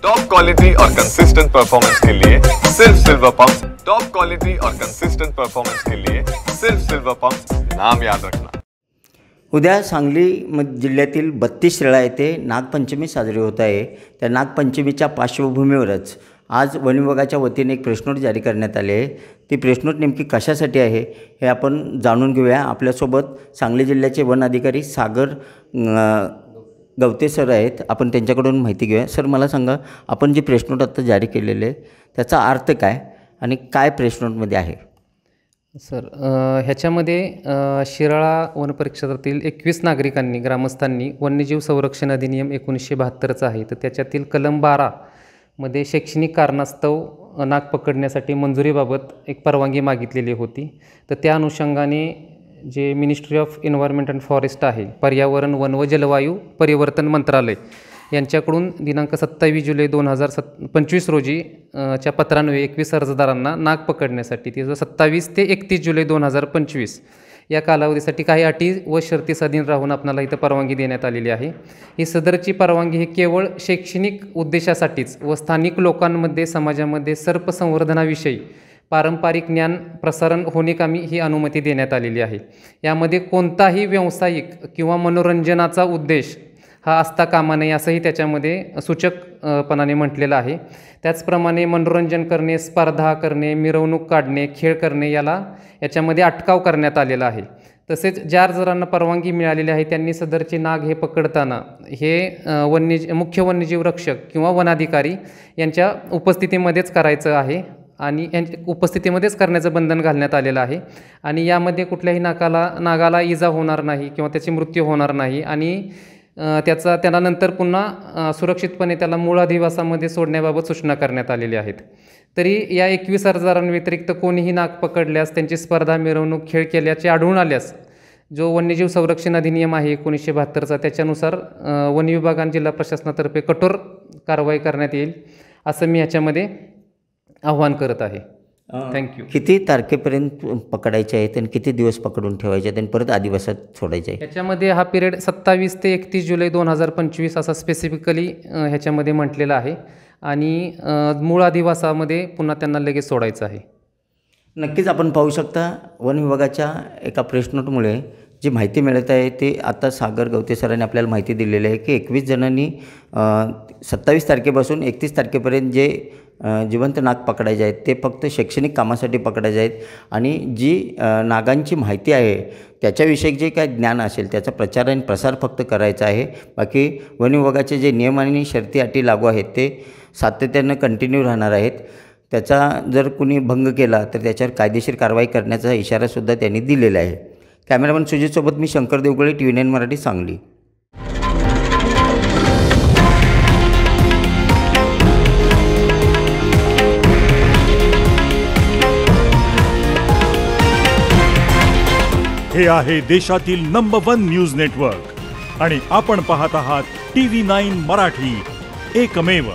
Top quality और consistent performance के लिए सिर्फ सिल्वर पंप। टॉप क्वालिटी और कंसिस्टेंट परफॉर्मेंस के लिए सिर्फ सिल्वर पंप, नाम याद रखना। उद्या सांगली जिल्ह्यातील 32 शिराळा येथे नागपंचमी साजरी होत आहे। त्या नागपंचमीच्या पार्श्वभूमीवरच आज वन विभागाच्या वतीने एक प्रेसनोट जारी करण्यात आले आहे। ती प्रेसनोट नेमकी कशासाठी आहे हे आपण जाणून घेऊया। आपल्यासोबत सांगली जिल्ह्याचे वन अधिकारी सागर गवते सर आहेत, आपण त्यांच्याकडून माहिती घेऊया। सर मला सांगा, आपण जी प्रेसनोट आता जारी केलेले त्याचा अर्थ काय आणि काय प्रेसनोटमध्ये आहे? सर ह्याच्यामध्ये शिराळा वन परिक्षेत्रातील 21 नागरिकांनी ग्रामस्थांनी वन्यजीव संरक्षण अधिनियम 1972चा आहे, तर त्याच्यातील कलम 12 मध्ये शैक्षणिक कारणास्तव नाग पकडण्यासाठी मंजुरीबाबत एक परवानगी मागितलेली होती। तर त्या अनुषंगाने जे ministry of environment and forest आहे, पर्यावरण वन व जलवायू परिवर्तन मंत्रालय यांच्याकडून दिनांक 27 जुलै 2025 रोजी च्या पत्रान्वये 21 अर्जदारांना नाग पकडण्यासाठी तिचं 27 ते 31 जुलै 2025 या कालावधीसाठी काही अटी व शर्ती अधीन राहून आपल्याला इथं परवानगी देण्यात आलेली आहे। ही सदरची परवानगी ही केवळ शैक्षणिक उद्देशासाठीच व स्थानिक लोकांमध्ये समाजामध्ये सर्प संवर्धनाविषयी पारंपरिक ज्ञान प्रसारण होणेकामी ही अनुमती देण्यात आलेली आहे। यामध्ये कोणताही व्यावसायिक किंवा मनोरंजनाचा उद्देश हा असता कामा नये असंही त्याच्यामध्ये सूचकपणाने म्हटलेलं आहे। त्याचप्रमाणे मनोरंजन करणे, स्पर्धा करणे, मिरवणूक काढणे, खेळ करणे याच्यामध्ये अटकाव करण्यात आलेला आहे। तसेच ज्या अर्जदारांना परवानगी मिळालेली आहे त्यांनी सदरचे नाग हे पकडताना हे मुख्य वन्यजीव रक्षक किंवा वनाधिकारी यांच्या उपस्थितीमध्येच करायचं आहे आणि यांच्या उपस्थितीमध्येच करण्याचं बंधन घालण्यात आलेलं आहे। आणि यामध्ये कुठल्याही नागाला इजा होणार नाही किंवा त्याची मृत्यू होणार नाही आणि त्याला नंतर पुन्हा सुरक्षितपणे त्याला मूळ अधिवासामध्ये सोडण्याबाबत सूचना करण्यात आलेल्या आहेत। तरी या 21 अर्जदारांव्यतिरिक्त कोणीही नाग पकडल्यास, त्यांची स्पर्धा, मिरवणूक, खेळ केल्याचे आढळून आल्यास जो वन्यजीव संरक्षण अधिनियम आहे 1972चा त्याच्यानुसार वन विभाग आणि जिल्हा प्रशासनातर्फे कठोर कारवाई करण्यात येईल असं मी ह्याच्यामध्ये आव्हान करत आहे। थँक्यू। किती तारखेपर्यंत पकडायचे आहेत आणि किती दिवस पकडून ठेवायचे आहेत आणि परत आदिवासात सोडायचे आहे? ह्याच्यामध्ये हा पिरियड 27 ते 31 जुलै 2025 असा स्पेसिफिकली ह्याच्यामध्ये म्हटलेला आहे आणि मूळ अधिवासामध्ये पुन्हा त्यांना लगेच सोडायचं आहे। नक्कीच आपण पाहू शकता वन विभागाच्या एका प्रेसनोटमुळे जी माहिती मिळत आहे ते आता सागर गवते सरांनी आपल्याला माहिती दिलेली आहे की 21 जणांनी 27 तारखेपासून 31 तारखेपर्यंत जे जिवंत नाग पकडायचे आहेत ते फक्त शैक्षणिक कामासाठी पकडायचे आहेत आणि जी नागांची माहिती आहे त्याच्याविषयी जे काय ज्ञान असेल त्याचा प्रचार आणि प्रसार फक्त करायचा आहे। बाकी वन विभागाचे जे नियम आणि शर्ती अटी लागू आहेत ते सातत्यानं कंटिन्यू राहणार आहेत। त्याचा जर कुणी भंग केला तर त्याच्यावर कायदेशीर कारवाई करण्याचा इशारासुद्धा त्यांनी दिलेला आहे। कॅमेरामन सुजितसोबत मी शंकर देवगळे, TV9 मराठी, सांगली। हे आहे देशातील नंबर 1 न्यूज नेटवर्क आणि आपण पाहत आहात TV9 मराठी, एकमेव।